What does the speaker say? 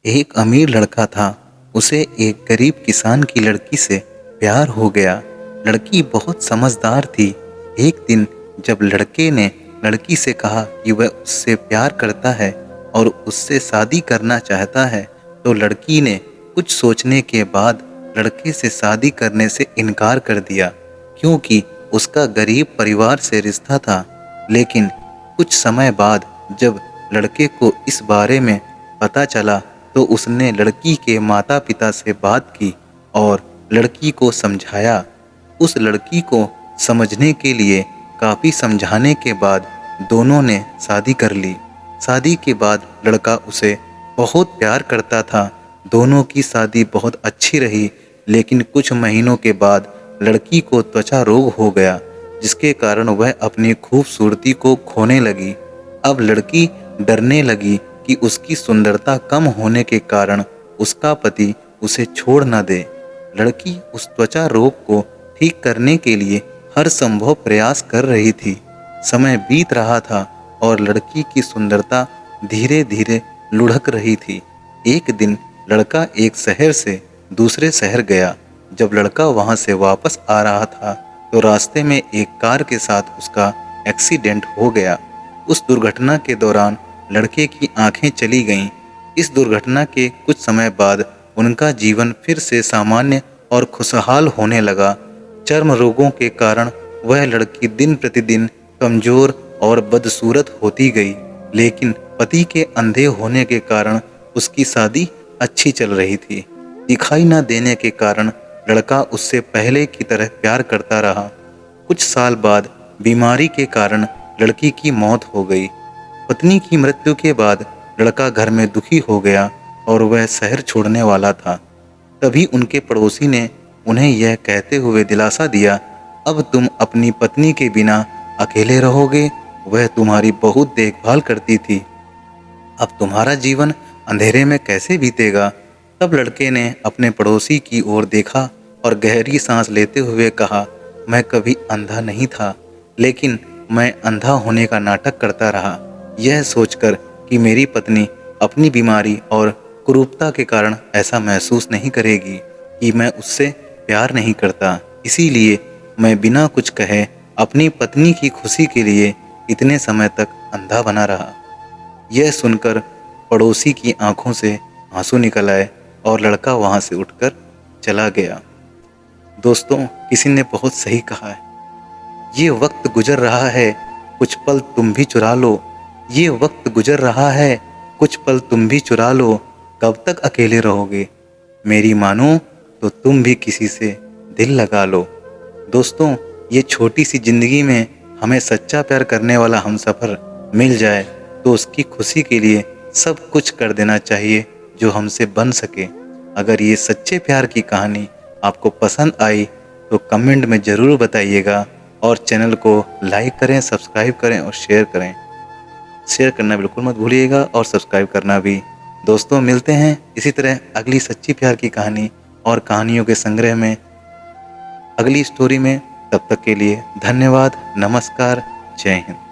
एक अमीर लड़का था। उसे एक गरीब किसान की लड़की से प्यार हो गया। लड़की बहुत समझदार थी। एक दिन जब लड़के ने लड़की से कहा कि वह उससे प्यार करता है और उससे शादी करना चाहता है, तो लड़की ने कुछ सोचने के बाद लड़के से शादी करने से इनकार कर दिया, क्योंकि उसका गरीब परिवार से रिश्ता था। लेकिन कुछ समय बाद जब लड़के को इस बारे में पता चला, तो उसने लड़की के माता पिता से बात की और लड़की को समझाया। उस लड़की को समझने के लिए काफ़ी समझाने के बाद दोनों ने शादी कर ली। शादी के बाद लड़का उसे बहुत प्यार करता था। दोनों की शादी बहुत अच्छी रही, लेकिन कुछ महीनों के बाद लड़की को त्वचा रोग हो गया, जिसके कारण वह अपनी खूबसूरती को खोने लगी। अब लड़की डरने लगी कि उसकी सुंदरता कम होने के कारण उसका पति उसे छोड़ न दे। लड़की उस त्वचा रोग को ठीक करने के लिए हर संभव प्रयास कर रही थी। समय बीत रहा था और लड़की की सुंदरता धीरे धीरे लुढ़क रही थी। एक दिन लड़का एक शहर से दूसरे शहर गया। जब लड़का वहां से वापस आ रहा था, तो रास्ते में एक कार के साथ उसका एक्सीडेंट हो गया। उस दुर्घटना के दौरान लड़के की आंखें चली गईं। इस दुर्घटना के कुछ समय बाद उनका जीवन फिर से सामान्य और खुशहाल होने लगा। चर्म रोगों के कारण वह लड़की दिन प्रतिदिन कमजोर और बदसूरत होती गई, लेकिन पति के अंधे होने के कारण उसकी शादी अच्छी चल रही थी। दिखाई न देने के कारण लड़का उससे पहले की तरह प्यार करता रहा। कुछ साल बाद बीमारी के कारण लड़की की मौत हो गई। पत्नी की मृत्यु के बाद लड़का घर में दुखी हो गया और वह शहर छोड़ने वाला था। तभी उनके पड़ोसी ने उन्हें यह कहते हुए दिलासा दिया, अब तुम अपनी पत्नी के बिना अकेले रहोगे। वह तुम्हारी बहुत देखभाल करती थी। अब तुम्हारा जीवन अंधेरे में कैसे बीतेगा। तब लड़के ने अपने पड़ोसी की ओर देखा और गहरी सांस लेते हुए कहा, मैं कभी अंधा नहीं था, लेकिन मैं अंधा होने का नाटक करता रहा, यह सोचकर कि मेरी पत्नी अपनी बीमारी और कुरूपता के कारण ऐसा महसूस नहीं करेगी कि मैं उससे प्यार नहीं करता। इसीलिए मैं बिना कुछ कहे अपनी पत्नी की खुशी के लिए इतने समय तक अंधा बना रहा। यह सुनकर पड़ोसी की आंखों से आंसू निकल आए और लड़का वहां से उठकर चला गया। दोस्तों, किसी ने बहुत सही कहा है, ये वक्त गुजर रहा है, कुछ पल तुम भी चुरा लो। ये वक्त गुजर रहा है, कुछ पल तुम भी चुरा लो। कब तक अकेले रहोगे? मेरी मानो तो तुम भी किसी से दिल लगा लो। दोस्तों, ये छोटी सी जिंदगी में हमें सच्चा प्यार करने वाला हमसफर मिल जाए तो उसकी खुशी के लिए सब कुछ कर देना चाहिए जो हमसे बन सके। अगर ये सच्चे प्यार की कहानी आपको पसंद आई तो कमेंट में ज़रूर बताइएगा और चैनल को लाइक करें, सब्सक्राइब करें और शेयर करें। शेयर करना बिल्कुल मत भूलिएगा और सब्सक्राइब करना भी। दोस्तों, मिलते हैं इसी तरह अगली सच्ची प्यार की कहानी और कहानियों के संग्रह में अगली स्टोरी में। तब तक के लिए धन्यवाद, नमस्कार, जय हिंद।